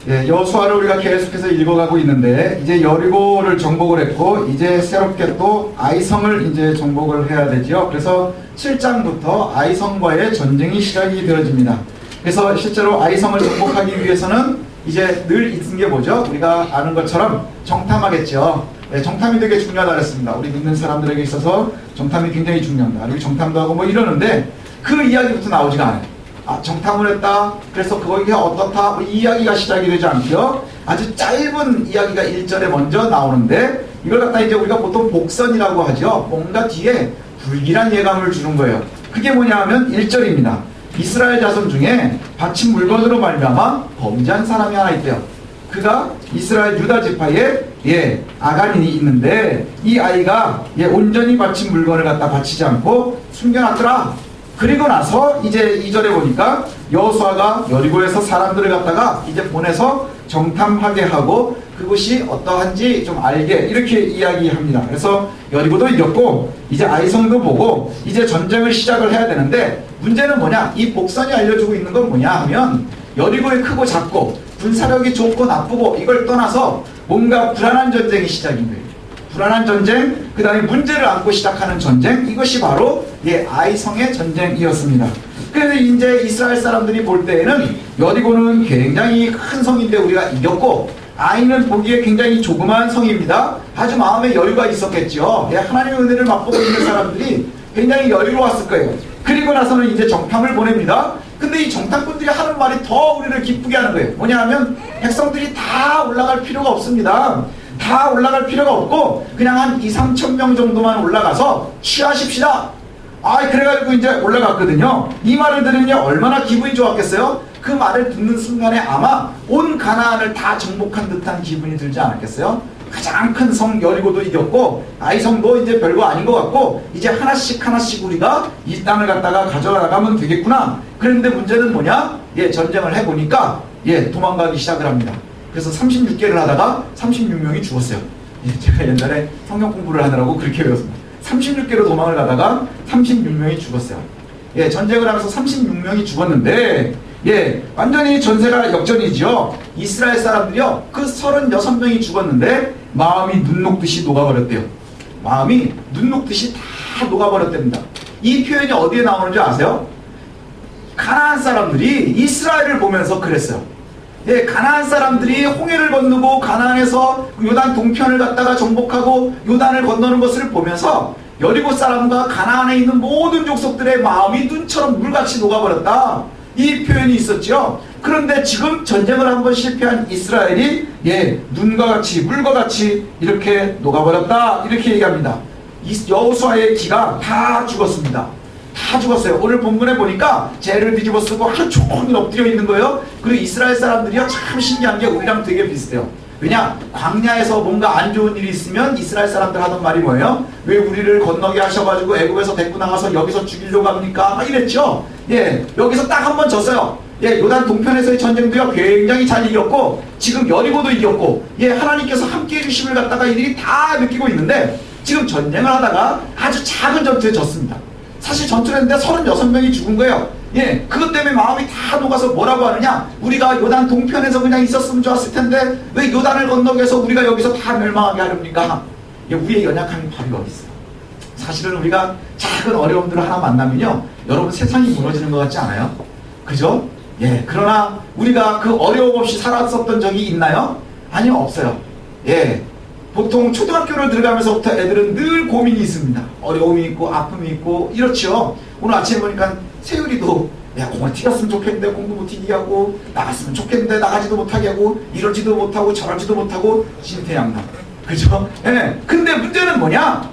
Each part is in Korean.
예, 여호수아를 우리가 계속해서 읽어가고 있는데 이제 여리고를 정복을 했고 이제 새롭게 또 아이성을 이제 정복을 해야 되지요. 그래서 7장부터 아이성과의 전쟁이 시작이 되어집니다. 그래서 실제로 아이성을 정복하기 위해서는 이제 늘 있는 게 뭐죠? 우리가 아는 것처럼 정탐하겠죠. 네, 정탐이 되게 중요하다 그랬습니다. 우리 믿는 사람들에게 있어서 정탐이 굉장히 중요합니다. 우리 정탐도 하고 뭐 이러는데 그 이야기부터 나오지가 않아요. 아, 정탐을 했다. 그래서 그게 어떻다. 뭐 이 이야기가 시작이 되지 않고요. 아주 짧은 이야기가 1절에 먼저 나오는데 이걸 갖다 이제 우리가 보통 복선이라고 하죠. 뭔가 뒤에 불길한 예감을 주는 거예요. 그게 뭐냐 하면 1절입니다. 이스라엘 자손 중에 바친 물건으로 말미암아 범죄한 사람이 하나 있대요. 그가 이스라엘 유다 지파에 아간인이 있는데 이 아이가 온전히 바친 물건을 갖다 바치지 않고 숨겨놨더라. 그리고 나서 이제 2절에 보니까 여호수아가 여리고에서 사람들을 갖다가 이제 보내서 정탐하게 하고 그곳이 어떠한지 좀 알게 이렇게 이야기합니다. 그래서 여리고도 이겼고 이제 아이성도 보고 이제 전쟁을 시작을 해야 되는데 문제는 뭐냐? 이 복선이 알려주고 있는 건 뭐냐 하면 여리고의 크고 작고 군사력이 좋고 나쁘고 이걸 떠나서 뭔가 불안한 전쟁이 시작인 거예요. 불안한 전쟁, 그 다음에 문제를 안고 시작하는 전쟁, 이것이 바로 아이성의 전쟁이었습니다. 그래서 이제 이스라엘 사람들이 볼 때에는 여리고는 굉장히 큰 성인데 우리가 이겼고 아이는 보기에 굉장히 조그마한 성입니다. 아주 마음에 여유가 있었겠죠. 하나님의 은혜를 맛보고 있는 사람들이 굉장히 여유로웠을 거예요. 그리고 나서는 이제 정탐을 보냅니다. 근데 이 정탐꾼들이 하는 말이 더 우리를 기쁘게 하는 거예요. 뭐냐 하면 백성들이 다 올라갈 필요가 없습니다. 다 올라갈 필요가 없고 그냥 한 2~3천 명 정도만 올라가서 취하십시다. 그래가지고 이제 올라갔거든요. 이 말을 들으면 얼마나 기분이 좋았겠어요? 그 말을 듣는 순간에 아마 온 가나안을 다 정복한 듯한 기분이 들지 않았겠어요? 가장 큰 성 여리고도 이겼고 아이성도 이제 별거 아닌 것 같고 이제 하나씩 우리가 이 땅을 갖다가 가져나가면 되겠구나. 그런데 문제는 뭐냐? 전쟁을 해보니까 도망가기 시작을 합니다. 그래서 36개를 하다가 36명이 죽었어요. 제가 옛날에 성경 공부를 하느라고 그렇게 배웠습니다. 36개로 도망을 가다가 36명이 죽었어요. 전쟁을 하면서 36명이 죽었는데 완전히 전세가 역전이죠. 이스라엘 사람들이요 그 36명이 죽었는데 마음이 눈 녹듯이 녹아버렸대요. 마음이 눈 녹듯이 다 녹아버렸답니다. 이 표현이 어디에 나오는지 아세요? 가나안 사람들이 이스라엘을 보면서 그랬어요. 가나안 사람들이 홍해를 건너고 가나안에서 요단 동편을 갖다가 정복하고 요단을 건너는 것을 보면서 여리고 사람과 가나안에 있는 모든 족속들의 마음이 눈처럼 물같이 녹아버렸다. 이 표현이 있었죠. 그런데 지금 전쟁을 한번 실패한 이스라엘이 눈과 같이 물과 같이 이렇게 녹아버렸다. 이렇게 얘기합니다. 여호수아의 기가 다 죽었습니다. 다 죽었어요. 오늘 본문에 보니까 죄를 뒤집어 쓰고 하루 종일 엎드려 있는 거예요. 그리고 이스라엘 사람들이요 참 신기한 게 우리랑 되게 비슷해요. 왜냐? 광야에서 뭔가 안 좋은 일이 있으면 이스라엘 사람들 하던 말이 뭐예요? 왜 우리를 건너게 하셔가지고 애굽에서 데리고 나가서 여기서 죽이려고 합니까? 막 이랬죠. 여기서 딱 한 번 졌어요. 요단 동편에서의 전쟁도요 굉장히 잘 이겼고 지금 여리고도 이겼고 하나님께서 함께해 주심을 갖다가 이들이 다 느끼고 있는데 지금 전쟁을 하다가 아주 작은 전투에 졌습니다. 사실 전투를 했는데 36명이 죽은 거예요. 그것 때문에 마음이 다 녹아서 뭐라고 하느냐? 우리가 요단 동편에서 그냥 있었으면 좋았을 텐데 왜 요단을 건너게 해서 우리가 여기서 다 멸망하게 하렵니까? 우리의 연약함이 바로 여기 있어요. 사실은 우리가 작은 어려움들을 하나 만나면요 여러분 세상이 무너지는 것 같지 않아요? 그죠? 그러나 우리가 그 어려움 없이 살았었던 적이 있나요? 아니요, 없어요. 보통 초등학교를 들어가면서부터 애들은 늘 고민이 있습니다. 어려움이 있고 아픔이 있고 이렇죠. 오늘 아침에 보니까 세율이도 공을 튀겼으면 좋겠는데 공부 못 튀기게 하고 나갔으면 좋겠는데 나가지도 못하게 하고 이러지도 못하고 저러지도 못하고 진퇴양난. 그죠? 근데 문제는 뭐냐?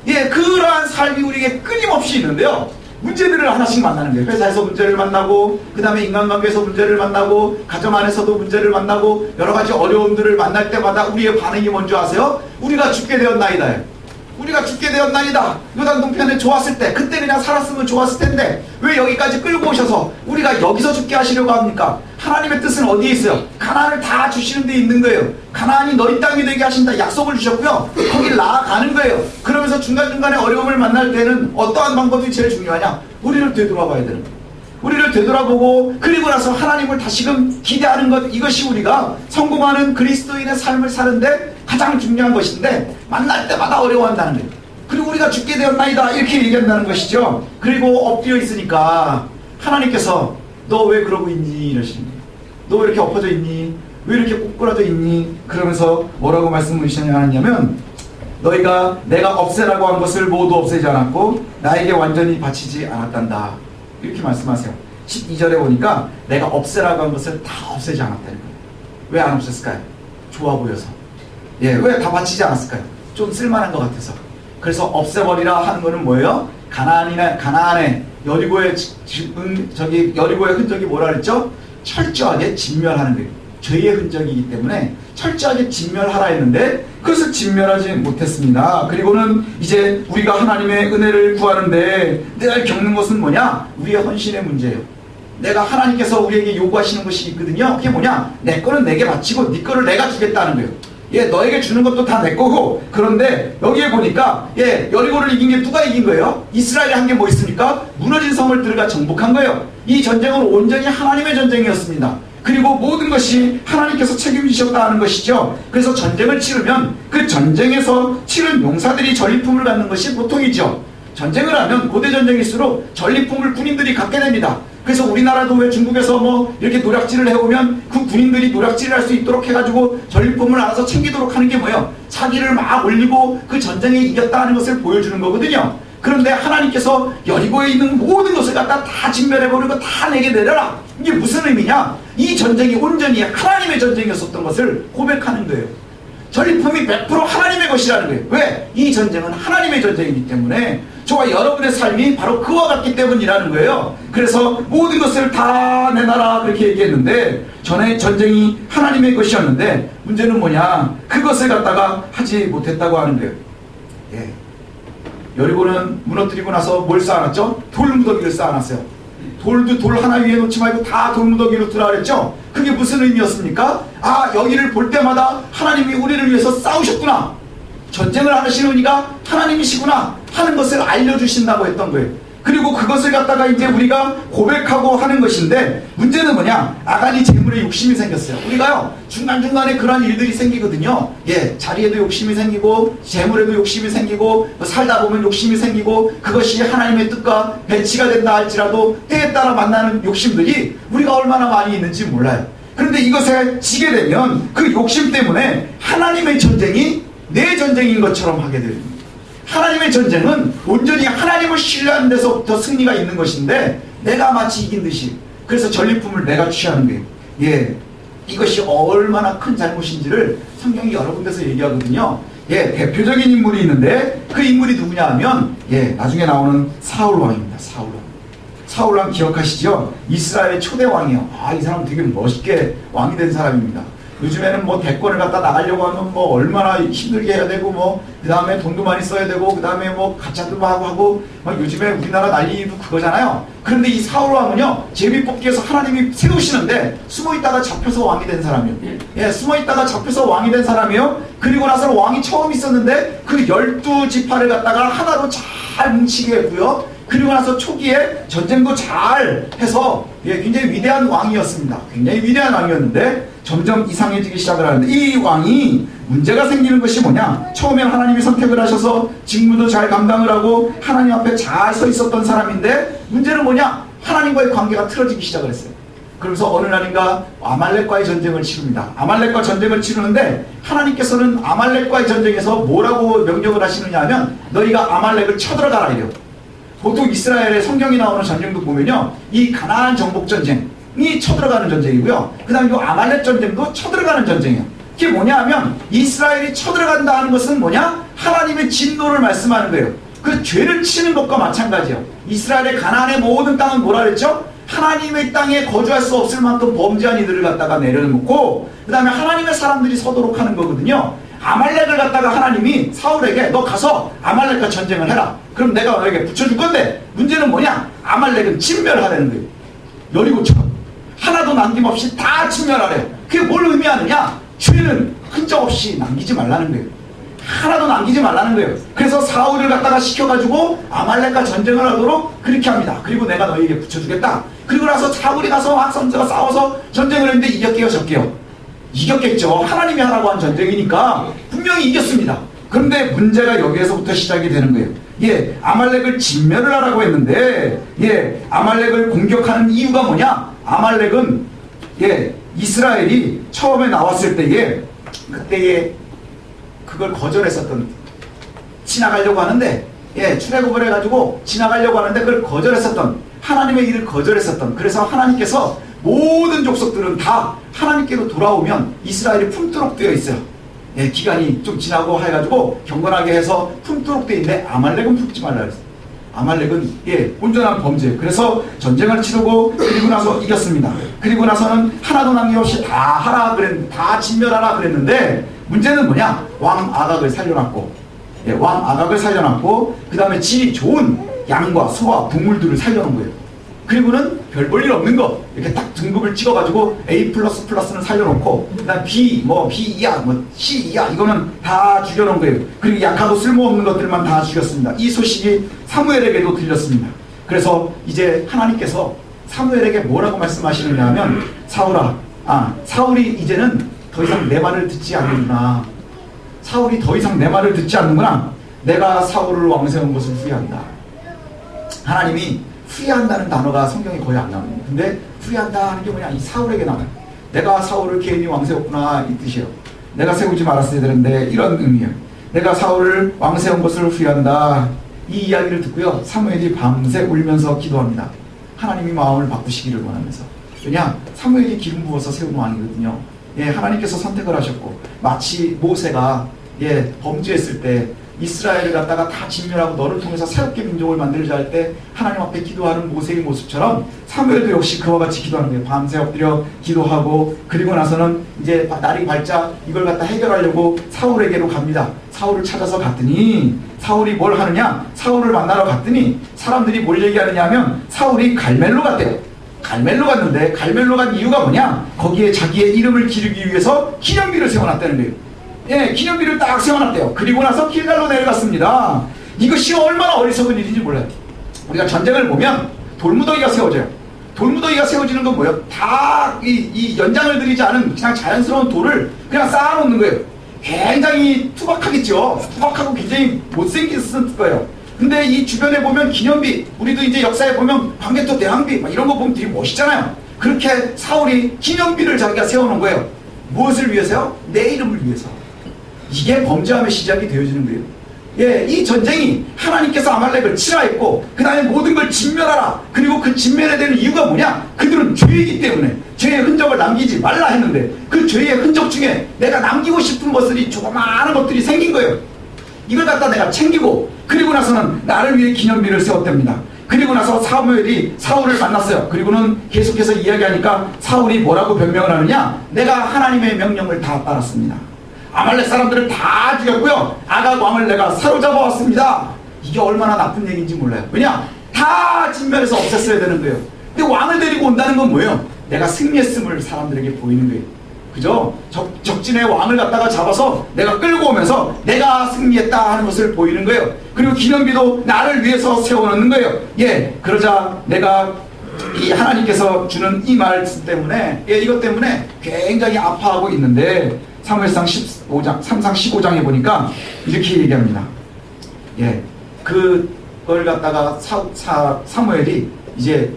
그러한 삶이 우리에게 끊임없이 있는데요. 문제들을 하나씩 만나는 거예요. 회사에서 문제를 만나고 그 다음에 인간관계에서 문제를 만나고 가정 안에서도 문제를 만나고 여러 가지 어려움들을 만날 때마다 우리의 반응이 뭔지 아세요? 우리가 죽게 되었나이다. 우리가 죽게 되었나이다. 요단 동편에 좋았을 때 그때 그냥 살았으면 좋았을 텐데 왜 여기까지 끌고 오셔서 우리가 여기서 죽게 하시려고 합니까? 하나님의 뜻은 어디에 있어요? 가나안을 다 주시는 데 있는 거예요. 가나안이 너희 땅이 되게 하신다 약속을 주셨고요. 거길 나아가는 거예요. 그러면서 중간중간에 어려움을 만날 때는 어떠한 방법이 제일 중요하냐? 우리를 되돌아봐야 되는 거예요. 우리를 되돌아보고 그리고 나서 하나님을 다시금 기대하는 것, 이것이 우리가 성공하는 그리스도인의 삶을 사는데 가장 중요한 것인데 만날 때마다 어려워한다는 거예요. 그리고 우리가 죽게 되었나이다 이렇게 얘기한다는 것이죠. 그리고 엎드려 있으니까 하나님께서 너 왜 그러고 있니 이러시는 거예요. 너 왜 이렇게 엎어져 있니? 왜 이렇게 꼬꾸라져 있니? 그러면서 뭐라고 말씀을 하냐면 너희가 내가 없애라고 한 것을 모두 없애지 않았고 나에게 완전히 바치지 않았단다 이렇게 말씀하세요. 12절에 보니까 내가 없애라고 한 것을 다 없애지 않았다는 거예요. 왜 안 없앴을까요? 좋아 보여서. 예, 왜 다 바치지 않았을까요? 좀 쓸만한 것 같아서. 그래서 없애버리라 하는 거는 뭐예요? 가나안의 여리고의 여리고의 흔적이 뭐라 그랬죠? 철저하게 진멸하는 거예요. 죄의 흔적이기 때문에 철저하게 진멸하라 했는데 그것을 진멸하지 못했습니다. 그리고는 이제 우리가 하나님의 은혜를 구하는데 늘 겪는 것은 뭐냐? 우리의 헌신의 문제예요. 내가 하나님께서 우리에게 요구하시는 것이 있거든요. 그게 뭐냐? 내 거는 내게 바치고 네 거를 내가 주겠다는 거예요. 예, 너에게 주는 것도 다 내 거고. 그런데 여기에 보니까 예, 여리고를 이긴 게 누가 이긴 거예요? 이스라엘이 한 게 뭐 있습니까? 무너진 성을 들어가 정복한 거예요. 이 전쟁은 온전히 하나님의 전쟁이었습니다. 그리고 모든 것이 하나님께서 책임지셨다 하는 것이죠. 그래서 전쟁을 치르면 그 전쟁에서 치른 용사들이 전리품을 갖는 것이 보통이죠. 전쟁을 하면 고대 전쟁일수록 전리품을 군인들이 갖게 됩니다. 그래서 우리나라도 왜 중국에서 뭐 이렇게 노략질을 해오면 그 군인들이 노략질을 할 수 있도록 해가지고 전리품을 알아서 챙기도록 하는 게 뭐예요? 사기를 막 올리고 그 전쟁에 이겼다는 것을 보여주는 거거든요. 그런데 하나님께서 여리고에 있는 모든 것을 갖다 다 진멸해버리고 다 내게 내려라. 이게 무슨 의미냐? 이 전쟁이 온전히 하나님의 전쟁이었었던 것을 고백하는 거예요. 전리품이 100% 하나님의 것이라는 거예요. 왜? 이 전쟁은 하나님의 전쟁이기 때문에 저와 여러분의 삶이 바로 그와 같기 때문이라는 거예요. 그래서 모든 것을 다 내놔라 그렇게 얘기했는데 전에 전쟁이 하나님의 것이었는데 문제는 뭐냐? 그것을 갖다가 하지 못했다고 하는 거예요. 예. 여리고는 무너뜨리고 나서 뭘 쌓아놨죠? 돌무더기를 쌓아놨어요. 돌도 돌 하나 위에 놓지 말고 다 돌무더기로 두라 그랬죠? 그게 무슨 의미였습니까? 아, 여기를 볼 때마다 하나님이 우리를 위해서 싸우셨구나. 전쟁을 하시는 이가 하나님이시구나 하는 것을 알려주신다고 했던 거예요. 그리고 그것을 갖다가 이제 우리가 고백하고 하는 것인데 문제는 뭐냐? 아간이 재물에 욕심이 생겼어요. 우리가요 중간중간에 그런 일들이 생기거든요. 예, 자리에도 욕심이 생기고 재물에도 욕심이 생기고 살다 보면 욕심이 생기고 그것이 하나님의 뜻과 배치가 된다 할지라도 때에 따라 만나는 욕심들이 우리가 얼마나 많이 있는지 몰라요. 그런데 이것에 지게 되면 그 욕심 때문에 하나님의 전쟁이 내 전쟁인 것처럼 하게 됩니다. 하나님의 전쟁은 온전히 하나님을 신뢰하는 데서부터 승리가 있는 것인데 내가 마치 이긴 듯이 그래서 전리품을 내가 취하는 거예요. 예, 이것이 얼마나 큰 잘못인지를 성경이 여러 군데서 얘기하거든요. 예, 대표적인 인물이 있는데 그 인물이 누구냐 하면 예, 나중에 나오는 사울 왕입니다. 사울 왕 기억하시죠? 이스라엘의 초대 왕이에요. 아, 이 사람 되게 멋있게 왕이 된 사람입니다. 요즘에는 뭐 대권을 갖다 나가려고 하면 뭐 얼마나 힘들게 해야 되고 뭐 그 다음에 돈도 많이 써야 되고 그 다음에 뭐 가짜도 하고 막 요즘에 우리나라 난리도 그거잖아요. 그런데 이 사울 왕은요 제비 뽑기에서 하나님이 세우시는데 숨어있다가 잡혀서 왕이 된 사람이에요. 예, 숨어있다가 잡혀서 왕이 된 사람이에요. 그리고 나서는 왕이 처음 있었는데 그 12지파를 갖다가 하나로 잘 뭉치게 했고요. 그리고 나서 초기에 전쟁도 잘 해서 예, 굉장히 위대한 왕이었습니다. 굉장히 위대한 왕이었는데 점점 이상해지기 시작을 하는데 이 왕이 문제가 생기는 것이 뭐냐? 처음에 하나님이 선택을 하셔서 직무도 잘 감당을 하고 하나님 앞에 잘 서 있었던 사람인데 문제는 뭐냐? 하나님과의 관계가 틀어지기 시작을 했어요. 그러면서 어느 날인가 아말렉과의 전쟁을 치릅니다. 아말렉과 전쟁을 치르는데 하나님께서는 아말렉과의 전쟁에서 뭐라고 명령을 하시느냐 하면 너희가 아말렉을 쳐들어가라 이래요. 보통 이스라엘의 성경이 나오는 전쟁도 보면요 이 가나안 정복 전쟁이 쳐들어가는 전쟁이고요 그 다음에 이 아말렉 전쟁도 쳐들어가는 전쟁이에요. 그게 뭐냐 하면 이스라엘이 쳐들어간다 하는 것은 뭐냐? 하나님의 진노를 말씀하는 거예요. 그 죄를 치는 것과 마찬가지예요. 이스라엘의 가나안의 모든 땅은 뭐라 그랬죠? 하나님의 땅에 거주할 수 없을 만큼 범죄한 이들을 갖다가 내려놓고 그 다음에 하나님의 사람들이 서도록 하는 거거든요. 아말렉을 갖다가 하나님이 사울에게 너 가서 아말렉과 전쟁을 해라. 그럼 내가 너에게 붙여줄 건데 문제는 뭐냐? 아말렉은 진멸하라는 거예요. 여리고처럼 하나도 남김없이 다 진멸하래요. 그게 뭘 의미하느냐? 죄는 흔적 없이 남기지 말라는 거예요. 하나도 남기지 말라는 거예요. 그래서 사울을 갖다가 시켜가지고 아말렉과 전쟁을 하도록 그렇게 합니다. 그리고 내가 너희에게 붙여주겠다. 그리고 나서 사울이 가서 막 선수가 싸워서 전쟁을 했는데 이겼게요, 졌게요? 이겼겠죠. 하나님이 하라고 한 전쟁이니까 분명히 이겼습니다. 그런데 문제가 여기에서부터 시작이 되는 거예요. 예, 아말렉을 진멸을 하라고 했는데, 예, 아말렉을 공격하는 이유가 뭐냐? 아말렉은, 예, 이스라엘이 처음에 나왔을 때에, 그때에 그걸 거절했었던, 지나가려고 하는데, 예, 출애굽을 해가지고 지나가려고 하는데 그걸 거절했었던, 하나님의 일을 거절했었던, 그래서 하나님께서 모든 족속들은 다 하나님께로 돌아오면 이스라엘이 품도록 되어 있어요. 예, 기간이 좀 지나고 해가지고 경건하게 해서 품도록 되어 있는데 아말렉은 품지 말라 그랬어요. 아말렉은, 예, 온전한 범죄. 그래서 전쟁을 치르고 그리고 나서 이겼습니다. 그리고 나서는 하나도 남김없이 다 하라 그랬는데, 다 진멸하라 그랬는데, 문제는 뭐냐? 왕 아각을 살려놨고, 예, 왕 아각을 살려놨고, 그 다음에 질이 좋은 양과 소와 동물들을 살려놓은 거예요. 그리고는 별 볼 일 없는 거 이렇게 딱 등급을 찍어가지고 A++는 살려놓고, 그다음 B, B 이하, C 이하 이거는 다 죽여놓은 거예요. 그리고 약하고 쓸모없는 것들만 다 죽였습니다. 이 소식이 사무엘에게도 들렸습니다. 그래서 이제 하나님께서 사무엘에게 뭐라고 말씀하시느냐 하면, 사울이 이제는 더 이상 내 말을 듣지 않는구나. 사울이 더 이상 내 말을 듣지 않는구나. 내가 사울을 왕세운 것을 후회한다. 하나님이 후회한다는 단어가 성경에 거의 안 나옵니다. 근데 후회한다 하는 게 뭐냐? 이 사울에게 나와요. 내가 사울을 괜히 왕세웠구나, 이 뜻이에요. 내가 세우지 말았어야 되는데, 이런 의미예요. 내가 사울을 왕세운 것을 후회한다. 이 이야기를 듣고요, 사무엘이 밤새 울면서 기도합니다. 하나님이 마음을 바꾸시기를 원하면서. 왜냐? 사무엘이 기름 부어서 세운 왕이거든요. 예, 하나님께서 선택을 하셨고, 마치 모세가, 예, 범죄했을 때 이스라엘을 갖다가 다 진멸하고 너를 통해서 새롭게 민족을 만들자 할 때 하나님 앞에 기도하는 모세의 모습처럼 사무엘도 역시 그와 같이 기도하는 거예요. 밤새 엎드려 기도하고, 그리고 나서는 이제 날이 밝자 이걸 갖다 해결하려고 사울에게로 갑니다. 사울을 찾아서 갔더니, 사울이 뭘 하느냐? 사울을 만나러 갔더니 사람들이 뭘 얘기하느냐 하면, 사울이 갈멜로 갔대요. 갈멜로 갔는데, 갈멜로 간 이유가 뭐냐? 거기에 자기의 이름을 기르기 위해서 기념비를 세워놨다는 거예요. 예, 기념비를 딱 세워놨대요. 그리고 나서 길갈로 내려갔습니다. 이것이 얼마나 어리석은 일인지 몰라요. 우리가 전쟁을 보면 돌무더기가 세워져요. 돌무더기가 세워지는 건 뭐예요? 다 이 연장을 들이지 않은 그냥 자연스러운 돌을 그냥 쌓아놓는 거예요. 굉장히 투박하겠죠. 투박하고 굉장히 못생긴 거예요. 근데 이 주변에 보면 기념비, 우리도 이제 역사에 보면 광개토 대항비 막 이런 거 보면 되게 멋있잖아요. 그렇게 사울이 기념비를 자기가 세워놓은 거예요. 무엇을 위해서요? 내 이름을 위해서. 이게 범죄함의 시작이 되어지는 거예요. 예, 이 전쟁이 하나님께서 아말렉을 치라 했고, 그 다음에 모든 걸 진멸하라. 그리고 그 진멸해야 되는 이유가 뭐냐? 그들은 죄이기 때문에 죄의 흔적을 남기지 말라 했는데, 그 죄의 흔적 중에 내가 남기고 싶은 것들이 조그마한 것들이 생긴 거예요. 이걸 갖다 내가 챙기고, 그리고 나서는 나를 위해 기념비를 세웠답니다. 그리고 나서 사무엘이 사울을 만났어요. 그리고는 계속해서 이야기하니까 사울이 뭐라고 변명을 하느냐? 내가 하나님의 명령을 다 따랐습니다. 아말렉 사람들을 다 죽였고요, 아각 왕을 내가 사로잡아 왔습니다. 이게 얼마나 나쁜 얘기인지 몰라요. 왜냐? 다 진멸해서 없앴어야 되는 거예요. 근데 왕을 데리고 온다는 건 뭐예요? 내가 승리했음을 사람들에게 보이는 거예요. 그죠? 적진의 왕을 갖다가 잡아서 내가 끌고 오면서 내가 승리했다 하는 것을 보이는 거예요. 그리고 기념비도 나를 위해서 세워놓는 거예요. 예, 그러자 내가 이 하나님께서 주는 이 말씀 때문에, 예, 이것 때문에 굉장히 아파하고 있는데, 사무엘상 15장, 3상 15장에 보니까 이렇게 얘기합니다. 예, 그걸 갖다가 사무엘이 이제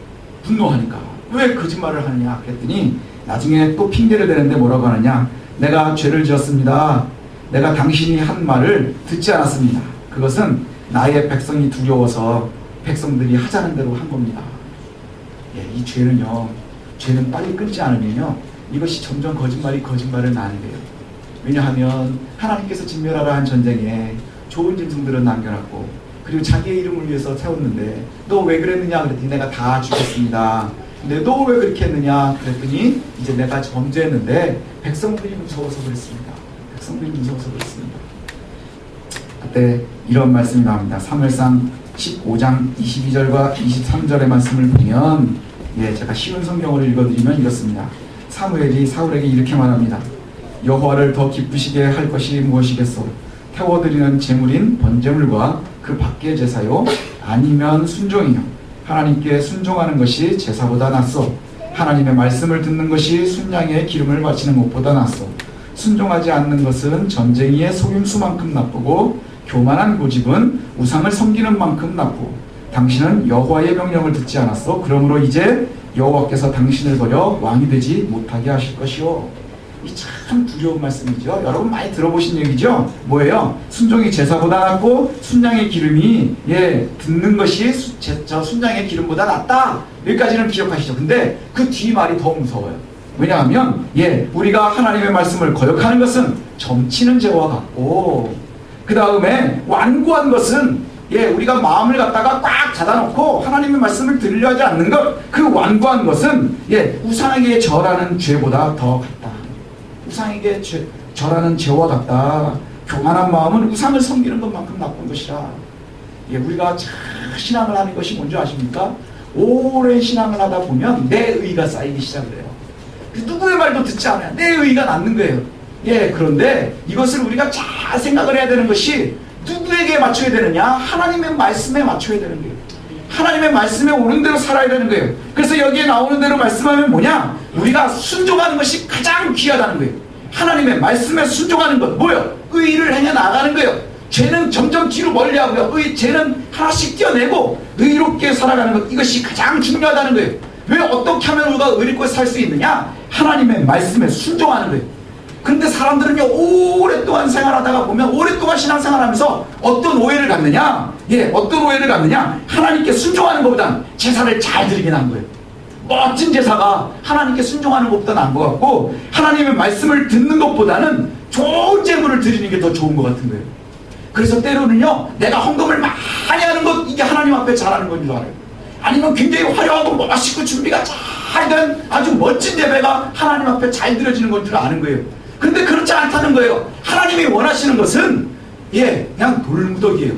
분노하니까 왜 거짓말을 하느냐 그랬더니, 나중에 또 핑계를 대는데 뭐라고 하느냐? 내가 죄를 지었습니다. 내가 당신이 한 말을 듣지 않았습니다. 그것은 나의 백성이 두려워서 백성들이 하자는 대로 한 겁니다. 예, 이 죄는 빨리 끊지 않으면요, 이것이 점점 거짓말을 낳는 거예요. 왜냐하면 하나님께서 진멸하라 한 전쟁에 좋은 짐승들은 남겨놨고, 그리고 자기의 이름을 위해서 세웠는데 너 왜 그랬느냐 그랬더니 내가 다 죽였습니다. 근데 너 왜 그렇게 했느냐 그랬더니 이제 내가 범죄했는데 백성들이 무서워서 그랬습니다. 백성들이 무서워서 그랬습니다. 그때 이런 말씀이 나옵니다. 사무엘상 15장 22절과 23절의 말씀을 보면, 예, 제가 쉬운 성경을 읽어드리면 이렇습니다. 사무엘이 사울에게 이렇게 말합니다. 여호와를 더 기쁘시게 할 것이 무엇이겠소? 태워드리는 제물인 번제물과 그 밖의 제사요, 아니면 순종이요. 하나님께 순종하는 것이 제사보다 낫소. 하나님의 말씀을 듣는 것이 순양의 기름을 바치는 것보다 낫소. 순종하지 않는 것은 전쟁이의 속임수만큼 나쁘고 교만한 고집은 우상을 섬기는 만큼 나쁘고 당신은 여호와의 명령을 듣지 않았소. 그러므로 이제 여호와께서 당신을 버려 왕이 되지 못하게 하실 것이요. 이 참 두려운 말씀이죠. 여러분 많이 들어보신 얘기죠. 뭐예요? 순종이 제사보다 낫고 순양의 기름이 듣는 것이 순양의 기름보다 낫다. 여기까지는 기억하시죠. 근데 그 뒤 말이 더 무서워요. 왜냐하면 우리가 하나님의 말씀을 거역하는 것은 점치는 죄와 같고, 그 다음에 완고한 것은 우리가 마음을 갖다가 꽉 닫아놓고 하나님의 말씀을 들으려 하지 않는 것, 그 완고한 것은 우상에게 절하는 죄보다 더 같다. 우상에게 절하는 죄와 같다. 교만한 마음은 우상을 섬기는 것만큼 나쁜 것이라. 우리가 잘 신앙을 하는 것이 뭔지 아십니까? 오랜 신앙을 하다 보면 내 의가 쌓이기 시작을 해요. 누구의 말도 듣지 않아요. 내 의가 낫는 거예요. 그런데 이것을 우리가 잘 생각을 해야 되는 것이 누구에게 맞춰야 되느냐? 하나님의 말씀에 맞춰야 되는 거예요. 하나님의 말씀에 오는 대로 살아야 되는 거예요. 그래서 여기에 나오는 대로 말씀하면 뭐냐? 우리가 순종하는 것이 가장 귀하다는 거예요. 하나님의 말씀에 순종하는 것, 뭐예요? 의를 행해 나가는 거예요. 죄는 점점 뒤로 멀리하고요. 죄는 하나씩 떼어내고 의롭게 살아가는 것, 이것이 가장 중요하다는 거예요. 왜 어떻게 하면 우리가 의롭게 살 수 있느냐? 하나님의 말씀에 순종하는 거예요. 그런데 사람들은요, 오랫동안 생활하다가 보면, 오랫동안 신앙생활하면서 어떤 오해를 갖느냐? 어떤 오해를 갖느냐? 하나님께 순종하는 것보단 제사를 잘 드리긴 한 거예요. 멋진 제사가 하나님께 순종하는 것보다 나은 것 같고, 하나님의 말씀을 듣는 것보다는 좋은 제물을 드리는 게 더 좋은 것 같은 거예요. 그래서 때로는요, 내가 헌금을 많이 하는 것, 이게 하나님 앞에 잘하는 건 줄 알아요. 아니면 굉장히 화려하고 멋있고 준비가 잘 된 아주 멋진 예배가 하나님 앞에 잘 드려지는 건 줄 아는 거예요. 근데 그렇지 않다는 거예요. 하나님이 원하시는 것은 그냥 돌무더기예요.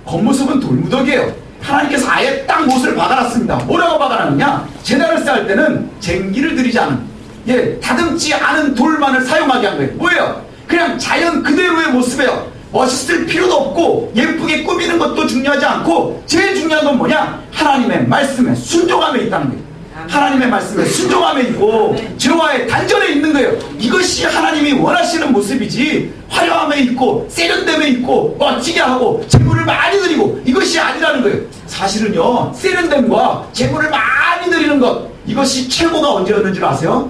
겉모습은 돌무더기예요. 하나님께서 아예 딱 못을 박아놨습니다. 뭐라고 박아놨느냐? 제단을 쌓을 때는 쟁기를 들이지 않은, 다듬지 않은 돌만을 사용하게 한 거예요. 뭐예요? 그냥 자연 그대로의 모습이에요. 멋있을 필요도 없고 예쁘게 꾸미는 것도 중요하지 않고, 제일 중요한 건 뭐냐? 하나님의 말씀에 순종함에 있다는 거예요. 하나님의 말씀에 순종함에 있고 죄와의 단절에 있는 거예요. 이것이 하나님이 원하시는 모습이지, 화려함에 있고 세련됨에 있고 멋지게 하고 재물을 많이 드리고, 이것이 아니라는 거예요. 사실은요, 세련됨과 재물을 많이 드리는 것, 이것이 최고가 언제였는지 아세요?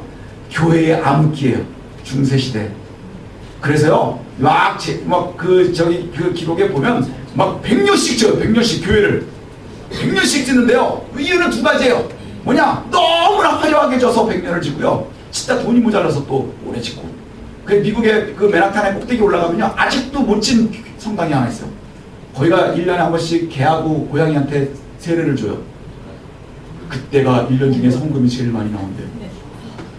교회의 암흑기예요. 중세시대. 그래서요, 그 기록에 보면 100년씩 져요. 100년씩 교회를 100년씩 짓는데요, 이유는 두 가지예요. 뭐냐? 너무나 화려하게 져서 100년을 짓고요, 진짜 돈이 모자라서 또 오래 짓고. 그 미국의 그 맨하탄의 꼭대기 올라가면요, 아직도 못 진 성당이 하나 있어요. 거기가 1년에 한 번씩 개하고 고양이한테 세례를 줘요. 그때가 1년 중에 헌금이 제일 많이 나온대요.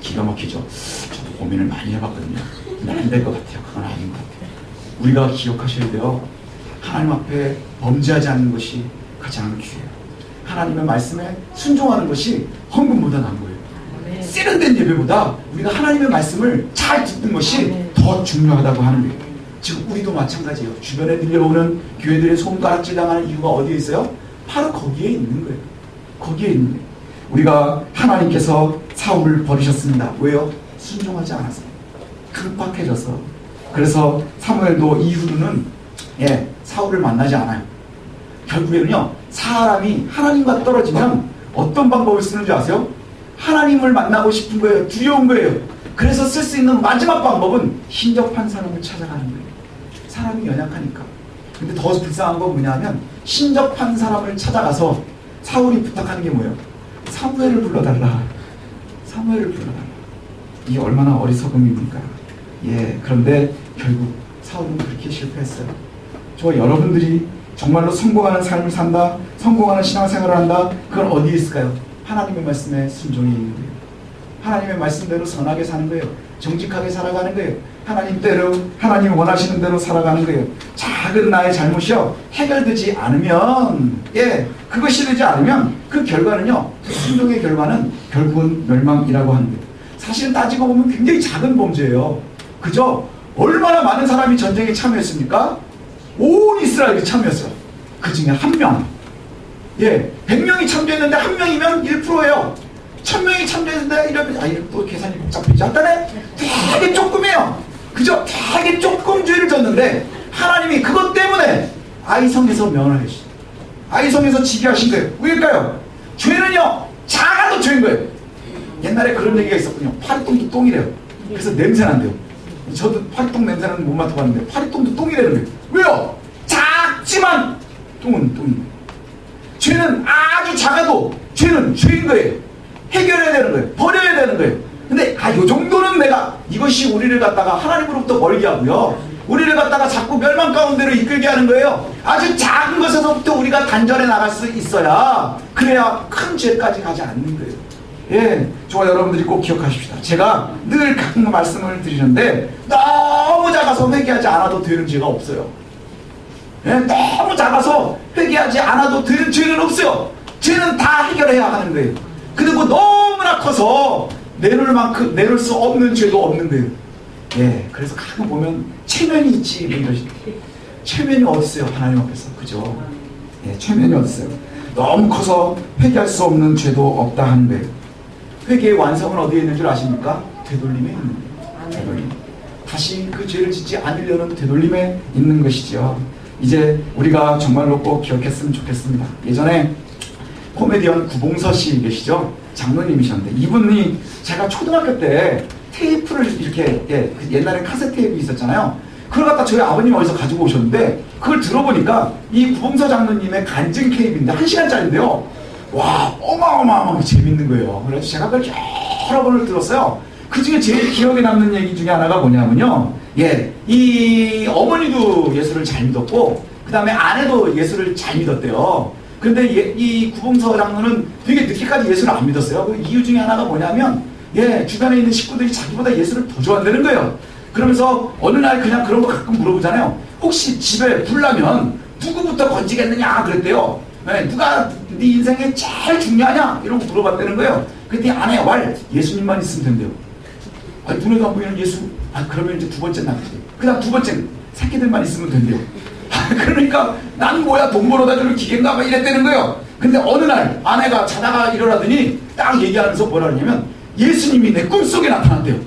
기가 막히죠. 저도 고민을 많이 해봤거든요. 근데 안 될 것 같아요. 그건 아닌 것 같아요. 우리가 기억하셔야 돼요. 하나님 앞에 범죄하지 않는 것이 가장 귀해요. 하나님의 말씀에 순종하는 것이 헌금보다 나은 거예요. 세련된 예배보다 우리가 하나님의 말씀을 잘 듣는 것이 더 중요하다고 하는 거예요. 지금 우리도 마찬가지예요. 주변에 들려오는 교회들의 손가락질 당하는 이유가 어디에 있어요? 바로 거기에 있는 거예요. 거기에 있는 거예요. 우리가 하나님께서 사울을 버리셨습니다. 왜요? 순종하지 않았어요. 급박해져서. 그래서 사무엘도 이후로는 사울을 만나지 않아요. 결국에는요, 사람이 하나님과 떨어지면 어떤 방법을 쓰는지 아세요? 하나님을 만나고 싶은 거예요. 두려운 거예요. 그래서 쓸 수 있는 마지막 방법은 신접한 사람을 찾아가는 거예요. 사람이 연약하니까. 근데 더 불쌍한 건 뭐냐면, 신접한 사람을 찾아가서 사울이 부탁하는 게 뭐예요? 사무엘을 불러달라. 사무엘을 불러달라. 이게 얼마나 어리석음입니까? 그런데 결국 사울은 그렇게 실패했어요. 저 여러분들이 정말로 성공하는 삶을 산다, 성공하는 신앙생활을 한다, 그건 어디에 있을까요? 하나님의 말씀에 순종이 있는 거예요. 하나님의 말씀대로 선하게 사는 거예요. 정직하게 살아가는 거예요. 하나님대로, 하나님이 원하시는 대로 살아가는 거예요. 작은 나의 잘못이요, 해결되지 않으면, 그것이 되지 않으면 그 결과는요, 순종의 결과는 결국은 멸망이라고 하는 거예요. 사실은 따지고 보면 굉장히 작은 범죄예요. 그죠? 얼마나 많은 사람이 전쟁에 참여했습니까? 온 이스라엘이 참여했어요. 그 중에 한 명, 예, 100명이 참조했는데 한 명이면 1%예요. 1000명이 참조했는데 이러면 또 계산이 복잡해지 않다네? 되게 조금이에요. 그죠? 되게 조금 죄를 졌는데 하나님이 그것 때문에 아이성에서 면을 해주시죠. 아이성에서 지게 하신 거예요. 왜일까요? 죄는요 작아도 죄인 거예요. 옛날에 그런 얘기가 있었군요. 파리똥도 똥이래요. 그래서 냄새 난대요. 저도 파리똥 냄새는 못 맡아봤는데 파리똥도 똥이라는 거예요. 왜요? 작지만 똥은 똥인 거예요. 죄는 아주 작아도 죄는 죄인 거예요. 해결해야 되는 거예요. 버려야 되는 거예요. 근데 요 정도는 내가 이것이 우리를 갖다가 하나님으로부터 멀게 하고요. 우리를 갖다가 자꾸 멸망 가운데로 이끌게 하는 거예요. 아주 작은 것에서부터 우리가 단절해 나갈 수 있어야 그래야 큰 죄까지 가지 않는 거예요. 예, 저와 여러분들이 꼭 기억하십시다. 제가 늘 같은 말씀을 드리는데 너무 작아서 회개하지 않아도 되는 죄가 없어요. 예, 너무 작아서 회개하지 않아도 되는 죄는 없어요. 죄는 다 해결해야 하는 거예요. 그리고 너무나 커서 내놓을 수 없는 죄도 없는 거예요. 예, 그래서 가끔 보면 체면이 있지 뭐 이러시. 체면이 어딨어요 하나님 앞에서. 그죠? 예, 체면이 어딨어요. 너무 커서 회개할 수 없는 죄도 없다 하는 거예요. 회개의 완성은 어디에 있는 줄 아십니까? 되돌림에 있는 거예요. 되돌림. 다시 그 죄를 짓지 않으려는 되돌림에 있는 것이죠. 이제 우리가 정말로 꼭 기억했으면 좋겠습니다. 예전에 코미디언 구봉서 씨 계시죠? 장로님이셨는데 이분이 제가 초등학교 때 테이프를 이렇게 옛날에 카세트 테이프 있었잖아요. 그걸 갖다 저희 아버님 어디서 가지고 오셨는데 그걸 들어보니까 이 구봉서 장로님의 간증 테이프인데 1시간짜리인데요. 와 어마어마하게 재밌는 거예요. 그래서 제가 그걸 여러 번을 들었어요. 그 중에 제일 기억에 남는 얘기 중에 하나가 뭐냐면요. 예, 이 어머니도 예수를 잘 믿었고 그 다음에 아내도 예수를 잘 믿었대요. 근데 이 구봉서 장로는 되게 늦게까지 예수를 안 믿었어요. 그 이유 중에 하나가 뭐냐면 예, 주변에 있는 식구들이 자기보다 예수를 더 좋아한다는 거예요. 그러면서 어느 날 그냥 그런 거 가끔 물어보잖아요. 혹시 집에 불나면 누구부터 건지겠느냐 그랬대요. 네, 누가 네 인생에 제일 중요하냐 이런 거 물어봤다는 거예요. 그랬더니 아내 왈 예수님만 있으면 된대요. 아니 눈에도 안 보이는 예수. 그러면 이제 두 번째 나가지. 그 다음 두 번째 새끼들만 있으면 된대요. 그러니까 난 뭐야 돈 벌어다 주는 기계인가 막 이랬다는 거예요. 근데 어느 날 아내가 자다가 일어나더니 딱 얘기하면서 뭐라 그러냐면 예수님이 내 꿈속에 나타났대요.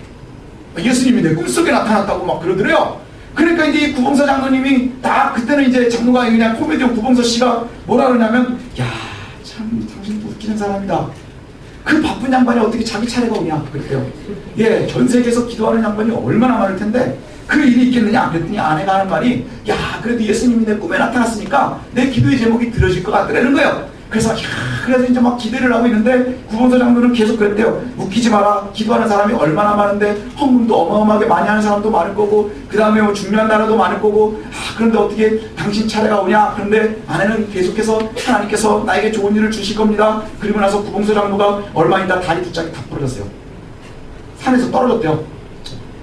예수님이 내 꿈속에 나타났다고 막 그러더래요. 그러니까 이제 구봉서 장로님이 딱 그때는 이제 장로가 그냥 코미디언 구봉서 씨가 뭐라 그러냐면 야 참 당신 웃기는 사람이다. 그 바쁜 양반이 어떻게 자기 차례가 오냐 그랬대요. 예, 전 세계에서 기도하는 양반이 얼마나 많을 텐데 그 일이 있겠느냐 그랬더니 아내가 하는 말이 야 그래도 예수님이 내 꿈에 나타났으니까 내 기도의 제목이 들어질 것 같더라는 거예요. 그래서 그래서 이제 막 기대를 하고 있는데 구봉서 장로는 계속 그랬대요. 웃기지 마라. 기도하는 사람이 얼마나 많은데 헌금도 어마어마하게 많이 하는 사람도 많을 거고 그 다음에 뭐 중요한 나라도 많을 거고 그런데 어떻게 당신 차례가 오냐. 그런데 아내는 계속해서 하나님께서 나에게 좋은 일을 주실 겁니다. 그리고 나서 구봉서 장로가 얼마 있다 다리 두 짝이 다 부러졌어요. 산에서 떨어졌대요.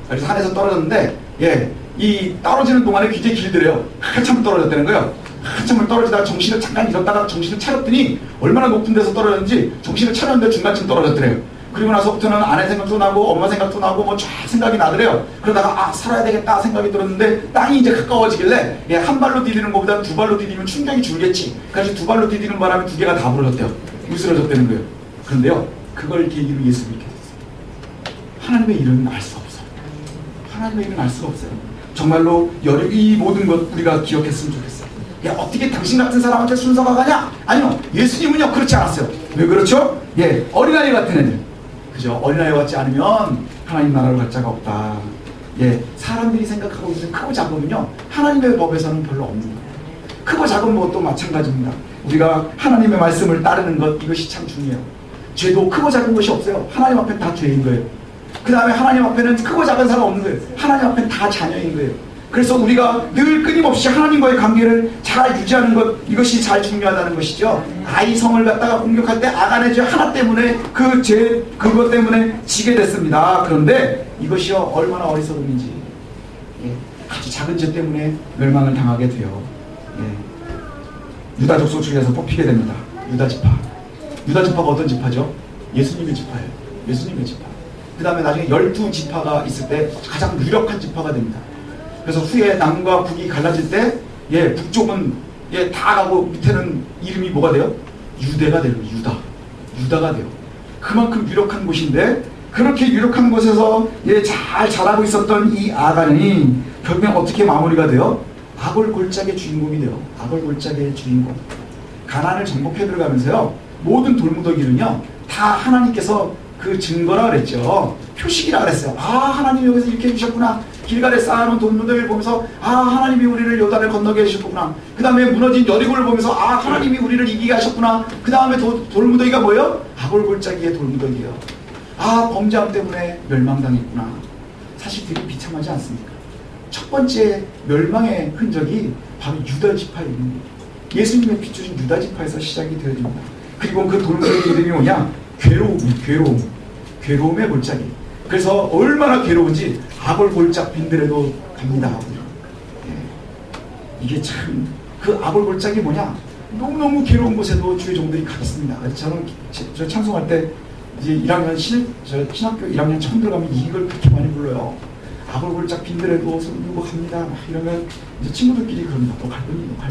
그래서 산에서 떨어졌는데 예, 이 떨어지는 동안에 굉장히 길더래요. 한참 떨어졌다는 거예요. 한참을 떨어지다가 정신을 잠깐 잃었다가 정신을 차렸더니 얼마나 높은 데서 떨어졌는지 정신을 차렸는데 중간쯤 떨어졌더래요. 그리고 나서부터는 아내 생각도 나고 엄마 생각도 나고 뭐 쫙 생각이 나더래요. 그러다가 살아야 되겠다 생각이 들었는데 땅이 이제 가까워지길래 예, 한 발로 디디는 것보다 두 발로 디디면 충격이 줄겠지. 그래서 두 발로 디디는 바람에 두 개가 다 부러졌대요. 으스러졌다는 거예요. 그런데요 그걸 계기로 예수 믿게 됐어요. 하나님의 일은 알 수 없어요. 하나님의 일은 알 수가 없어요. 정말로 이 모든 것 우리가 기억했으면 좋겠어요. 야, 어떻게 당신 같은 사람한테 순서가 가냐? 아니요, 예수님은요 그렇지 않았어요. 왜 그렇죠? 예, 어린아이 같은 애들, 그죠? 어린아이 같지 않으면 하나님 나라를 갈 자가 없다. 예, 사람들이 생각하고 있는 크고 작음은요 하나님의 법에서는 별로 없는 거예요. 크고 작은 것도 마찬가지입니다. 우리가 하나님의 말씀을 따르는 것 이것이 참 중요해요. 죄도 크고 작은 것이 없어요. 하나님 앞엔 다 죄인 거예요. 그 다음에 하나님 앞에는 크고 작은 사람 없는 거예요. 하나님 앞엔 다 자녀인 거예요. 그래서 우리가 늘 끊임없이 하나님과의 관계를 잘 유지하는 것 이것이 잘 중요하다는 것이죠. 아이성을 갖다가 공격할 때 아간의 죄 하나 때문에 그것 때문에 지게 됐습니다. 그런데 이것이요 얼마나 어리석음인지 예, 아주 작은 죄 때문에 멸망을 당하게 돼요. 예. 유다 족속 중에서 뽑히게 됩니다. 유다 지파. 유다 지파가 어떤 지파죠? 예수님의 지파예요. 예수님의 지파. 그 다음에 나중에 12지파가 있을 때 가장 유력한 지파가 됩니다. 그래서 후에 남과 북이 갈라질 때 예, 북쪽은 예, 다 가고 밑에는 이름이 뭐가 돼요? 유대가 되는 거예요. 유다가 돼요. 그만큼 유력한 곳인데, 그렇게 유력한 곳에서 잘 자라고 있었던 이 아간이 결국엔 어떻게 마무리가 돼요? 아골 골짜기의 주인공이 돼요. 아골 골짜기의 주인공. 가나안을 정복해 들어가면서요, 모든 돌무더기는요 다 하나님께서 그 증거라 그랬죠. 표식이라 그랬어요. 하나님이 여기서 이렇게 해주셨구나. 길갈에 쌓아놓은 돌무더기를 보면서 하나님이 우리를 요단을 건너게 해주셨구나. 그 다음에 무너진 여리고를 보면서 하나님이 우리를 이기게 하셨구나. 그 다음에 돌무더기가 뭐예요? 아골 골짜기의 돌무더기예요. 범죄함 때문에 멸망당했구나. 사실 되게 비참하지 않습니까? 첫 번째 멸망의 흔적이 바로 유다 지파에 있는 거예요. 예수님의 피 주신 유다 지파에서 시작이 되어집니다. 그리고 그 돌무더기 이름이 뭐냐? 괴로움의 골짜기. 그래서 얼마나 괴로운지 아골 골짝 빈들에도 갑니다. 이게 참, 그 아골 골짜기 뭐냐? 너무너무 괴로운 곳에도 주의 종들이 가겠습니다. 저는 저 찬송할 때 이제 1학년 신학교 1학년 처음 들어가면 이걸 그렇게 많이 불러요. 아골 골짝 빈들에도 손 들고 갑니다. 막 이러면 이제 친구들끼리 그럽니다. 너 갈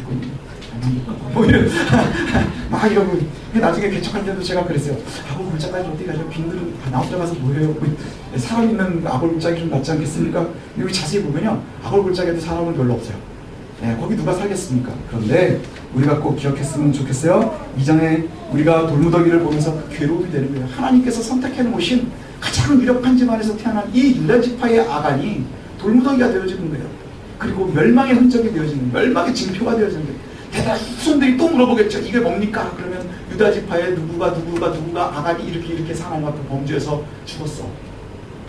거니? 뭐 이런 막 이러고. 나중에 개척할 때도 제가 그랬어요. 아골 골짜기까지 어디 가죠? 빈들은 나 혼자 가서 뭐해요? 사람 있는 아골 골짜기 좀 낫지 않겠습니까? 여기 자세히 보면요, 아골 골짜기에도 사람은 별로 없어요. 거기 누가 살겠습니까? 그런데 우리가 꼭 기억했으면 좋겠어요. 이전에 우리가 돌무더기를 보면서 그 괴로움이 되는 거예요. 하나님께서 선택해 놓으신 가장 유력한 집안에서 태어난 이 유다 지파의 아간이 돌무더기가 되어지는 거예요. 그리고 멸망의 흔적이 되어지는 거예요. 멸망의 징표가 되어지는 거예요. 대단히 후손들이 또 물어보겠죠. 이게 뭡니까? 그러면 유다 지파의 누구가 아간이 이렇게 하나님 앞에 범죄해서 죽었어.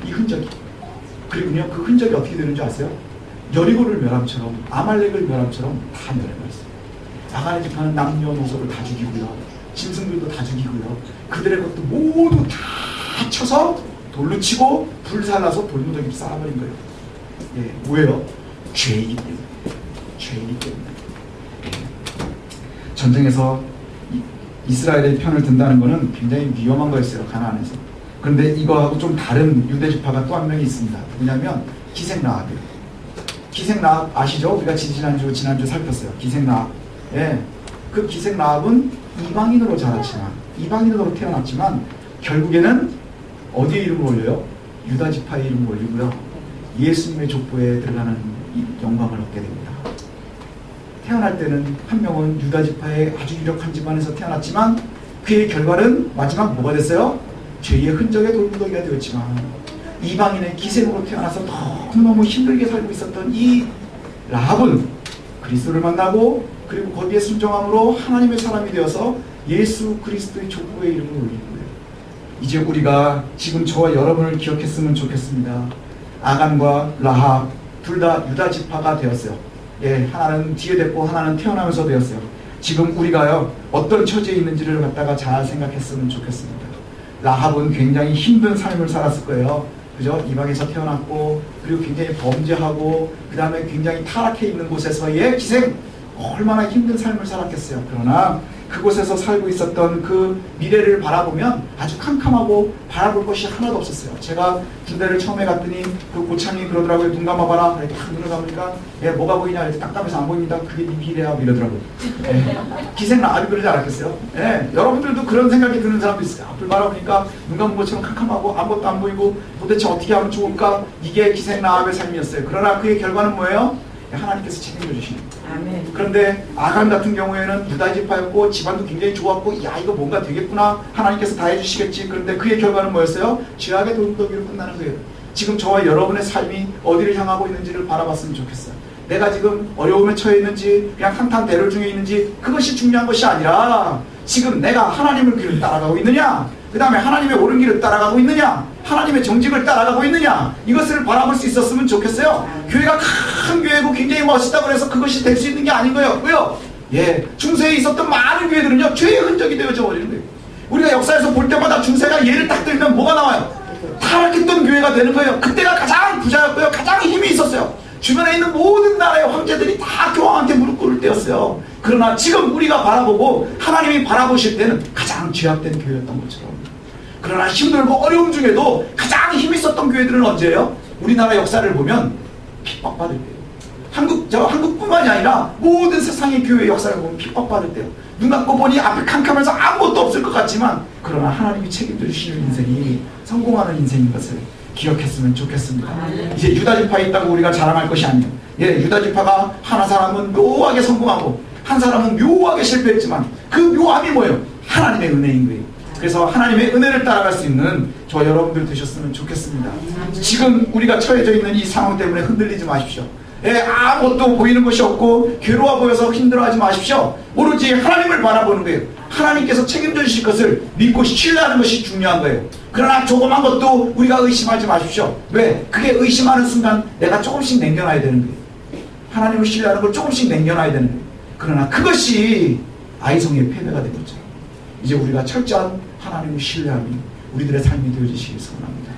이 흔적이. 그리고요, 그 흔적이 어떻게 되는 줄 아세요? 여리고를 멸함처럼, 아말렉을 멸함처럼 다 멸해버렸어요. 아간의 지파는 남녀노소를 다 죽이고요, 짐승들도 다 죽이고요, 그들의 것도 모두 다 쳐서 돌로 치고 불살라서 돌무더기를 쌓아버린 거예요. 뭐예요? 죄이기 때문에. 전쟁에서 이스라엘의 편을 든다는 것은 굉장히 위험한 거였어요, 가나안에서. 그런데 이거하고 좀 다른 유대 지파가 또 한 명이 있습니다. 누구냐면 기생-라합이에요. 기생-라합 아시죠? 우리가 지난주 살폈어요. 기생-라합. 그 기생-라합은 이방인으로 자랐지만, 이방인으로 태어났지만 결국에는 어디에 이름을 올려요? 유다 지파의 이름을 올리고요, 예수님의 족보에 들어가는 영광을 얻게 됩니다. 태어날 때는 한 명은 유다 지파의 아주 유력한 집안에서 태어났지만 그의 결과는 마지막 뭐가 됐어요? 죄의 흔적의 돌무더기가 되었지만, 이방인의 기생으로 태어나서 너무너무 힘들게 살고 있었던 이 라합은 그리스도를 만나고, 그리고 거기에 순종함으로 하나님의 사람이 되어서 예수 그리스도의 족보에 이름을 올리는 거예요. 이제 우리가 지금 저와 여러분을 기억했으면 좋겠습니다. 아간과 라합 둘 다 유다 지파가 되었어요. 하나는 뒤에 됐고 하나는 태어나면서 되었어요. 지금 우리가요, 어떤 처지에 있는지를 갖다가 잘 생각했으면 좋겠습니다. 라합은 굉장히 힘든 삶을 살았을 거예요. 그죠? 이방에서 태어났고, 그리고 굉장히 범죄하고, 그 다음에 굉장히 타락해 있는 곳에서의 기생, 얼마나 힘든 삶을 살았겠어요. 그러나 그곳에서 살고 있었던 그 미래를 바라보면 아주 캄캄하고 바라볼 것이 하나도 없었어요. 제가 군대를 처음에 갔더니 그 고참이 그러더라고요. 눈 감아봐라. 딱 눈을 감으니까 뭐가 보이냐? 이렇게 깜깜해서 안 보입니다. 그게 네 미래야. 이러더라고요. 기생라합이 그러지 않았겠어요? 여러분들도 그런 생각이 드는 사람도 있어요. 앞을 바라보니까 눈 감은 것처럼 캄캄하고 아무것도 안 보이고 도대체 어떻게 하면 좋을까? 이게 기생라합의 삶이었어요. 그러나 그의 결과는 뭐예요? 하나님께서 책임져 주시는 거예요. 그런데 아간 같은 경우에는 유다 지파였고 집안도 굉장히 좋았고, 야 이거 뭔가 되겠구나, 하나님께서 다 해주시겠지. 그런데 그의 결과는 뭐였어요? 죄악의 돌무더기로 끝나는 거예요. 지금 저와 여러분의 삶이 어디를 향하고 있는지를 바라봤으면 좋겠어요. 내가 지금 어려움에 처해 있는지, 그냥 한탄 대열 중에 있는지, 그것이 중요한 것이 아니라 지금 내가 하나님을 길을 따라가고 있느냐, 그 다음에 하나님의 옳은 길을 따라가고 있느냐, 하나님의 정직을 따라가고 있느냐, 이것을 바라볼 수 있었으면 좋겠어요. 교회가 큰 교회고 굉장히 멋있다고 해서 그것이 될 수 있는 게 아닌 거예요. 왜요? 중세에 있었던 많은 교회들은요, 죄의 흔적이 되어져 버리는 거예요. 우리가 역사에서 볼 때마다 중세가 예를 딱 들면 뭐가 나와요? 타락했던 교회가 되는 거예요. 그때가 가장 부자였고요, 가장 힘이 있었어요. 주변에 있는 모든 나라의 황제들이 다 교황한테 무릎 꿇을 때였어요. 그러나 지금 우리가 바라보고 하나님이 바라보실 때는 가장 죄악된 교회였던 것처럼. 그러나 힘들고 어려움 중에도 가장 힘이 있었던 교회들은 언제예요? 우리나라 역사를 보면 핍박받을 때예요. 한국뿐만이 아니라 모든 세상의 교회 역사를 보면 핍박받을 때예요. 눈 감고 보니 앞에 캄캄해서 아무것도 없을 것 같지만 그러나 하나님이 책임져 주시는 인생이 성공하는 인생인 것을 기억했으면 좋겠습니다. 이제 유다지파에 있다고 우리가 자랑할 것이 아니에요. 예, 유다지파가 하나 사람은 묘하게 성공하고 한 사람은 묘하게 실패했지만 그 묘함이 뭐예요? 하나님의 은혜인 거예요. 그래서 하나님의 은혜를 따라갈 수 있는 저 여러분들 되셨으면 좋겠습니다. 지금 우리가 처해져 있는 이 상황 때문에 흔들리지 마십시오. 예, 아무것도 보이는 것이 없고 괴로워 보여서 힘들어하지 마십시오. 오로지 하나님을 바라보는 거예요. 하나님께서 책임져 주실 것을 믿고 신뢰하는 것이 중요한 거예요. 그러나 조그만 것도 우리가 의심하지 마십시오. 왜? 그게 의심하는 순간 내가 조금씩 남겨놔야 되는 거예요. 하나님을 신뢰하는 걸 조금씩 남겨놔야 되는 거예요. 그러나 그것이 아이성의 패배가 되겠죠. 이제 우리가 철저한 하나님을 신뢰하는 우리들의 삶이 되어지시길 소원합니다.